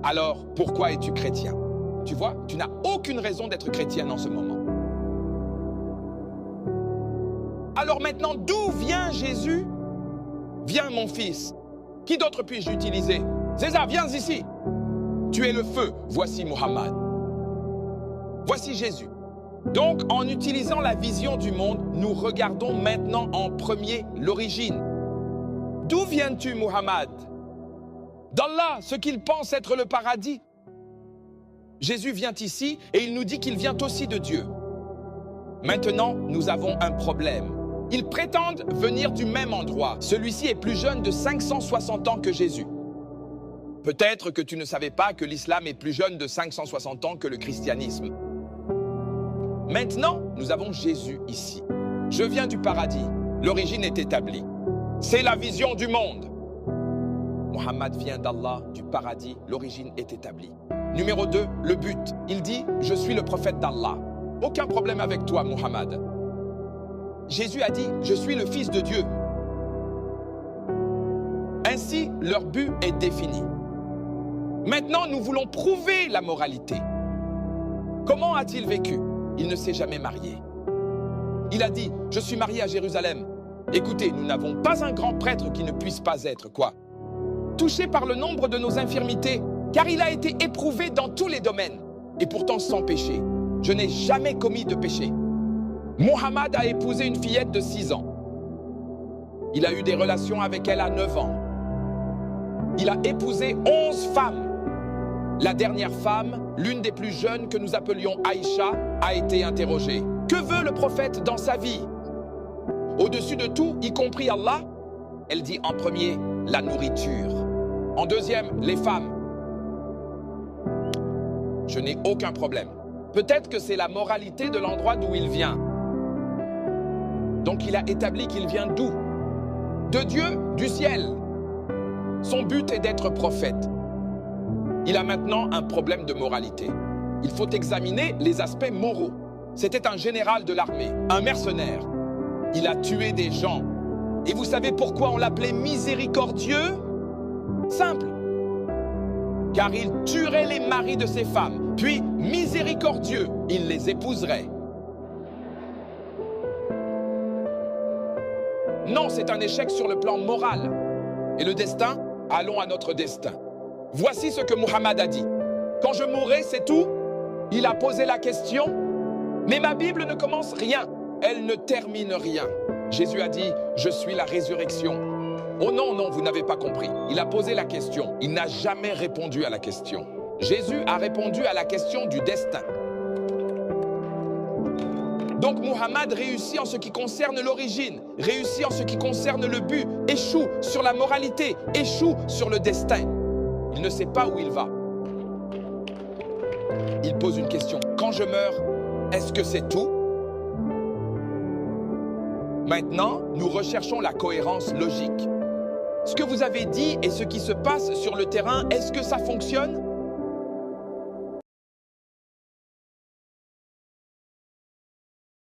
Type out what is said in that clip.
alors pourquoi es-tu chrétien? Tu vois, tu n'as aucune raison d'être chrétienne en ce moment. Alors maintenant, d'où vient Jésus? Viens mon fils. Qui d'autre puis-je utiliser? César, viens ici. Tu es le feu, voici Muhammad. Voici Jésus. Donc, en utilisant la vision du monde, nous regardons maintenant en premier l'origine. D'où viens-tu, Muhammad? D'Allah, ce qu'il pense être le paradis. Jésus vient ici et il nous dit qu'il vient aussi de Dieu. Maintenant, nous avons un problème. Ils prétendent venir du même endroit. Celui-ci est plus jeune de 560 ans que Jésus. Peut-être que tu ne savais pas que l'islam est plus jeune de 560 ans que le christianisme. Maintenant, nous avons Jésus ici. Je viens du paradis. L'origine est établie. C'est la vision du monde. Muhammad vient d'Allah, du paradis. L'origine est établie. Numéro 2, le but. Il dit « Je suis le prophète d'Allah ». Aucun problème avec toi, Muhammad. Jésus a dit « Je suis le fils de Dieu ». Ainsi, leur but est défini. Maintenant, nous voulons prouver la moralité. Comment a-t-il vécu? Il ne s'est jamais marié. Il a dit « Je suis marié à Jérusalem ». Écoutez, nous n'avons pas un grand prêtre qui ne puisse pas être, quoi? Touché par le nombre de nos infirmités, car il a été éprouvé dans tous les domaines, et pourtant sans péché. Je n'ai jamais commis de péché. Muhammad a épousé une fillette de 6 ans. Il a eu des relations avec elle à 9 ans. Il a épousé 11 femmes. La dernière femme, l'une des plus jeunes que nous appelions Aïcha, a été interrogée. Que veut le prophète dans sa vie? Au-dessus de tout, y compris Allah, elle dit en premier, la nourriture. En deuxième, les femmes. Je n'ai aucun problème. Peut-être que c'est la moralité de l'endroit d'où il vient. Donc il a établi qu'il vient d'où? De Dieu, du ciel. Son but est d'être prophète. Il a maintenant un problème de moralité. Il faut examiner les aspects moraux. C'était un général de l'armée, un mercenaire. Il a tué des gens. Et vous savez pourquoi on l'appelait miséricordieux? Simple. Car il tuerait les maris de ses femmes. Puis, miséricordieux, il les épouserait. Non, c'est un échec sur le plan moral. Et le destin? Allons à notre destin. Voici ce que Muhammad a dit. Quand je mourrai, c'est tout? Il a posé la question. Mais ma Bible ne commence rien. Elle ne termine rien. Jésus a dit, je suis la résurrection. Oh non, non, vous n'avez pas compris. Il a posé la question. Il n'a jamais répondu à la question. Jésus a répondu à la question du destin. Donc Muhammad réussit en ce qui concerne l'origine, réussit en ce qui concerne le but, échoue sur la moralité, échoue sur le destin. Il ne sait pas où il va. Il pose une question. Quand je meurs, est-ce que c'est tout? Maintenant, nous recherchons la cohérence logique. Ce que vous avez dit et ce qui se passe sur le terrain, est-ce que ça fonctionne?